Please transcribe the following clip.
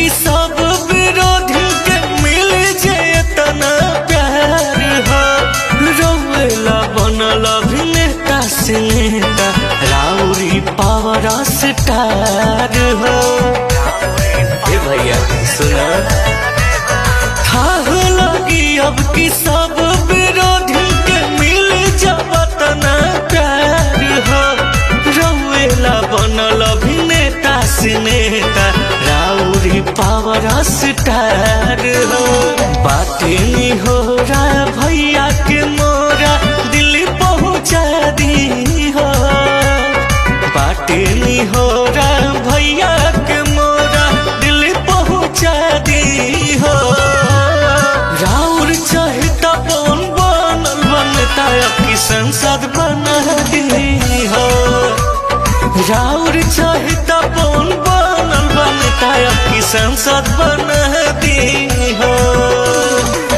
कि सब विरोधी के मिल जाए तना प्यार हो। रोवेला बनल अभिनेता से नेता राउरी पावर स्टार हो। ए भैया सुना था लगी अब कि सब विरोधी के मिल जावत ना प्यार हो। रोवेला बनल अभिनेता से नेता राउरी पावर स्टार हो। बातें नहीं हो रहा भैया के मोरा दिल्ली पहुँचा दी हो। बातें नहीं हो रहा भैया के मोरा दिल्ली पहुँचा दी हो। राउर चाहता कौन बनल बनता की संसद बना दी हो। राउर चाहता कौन बनल बनता की संसद बना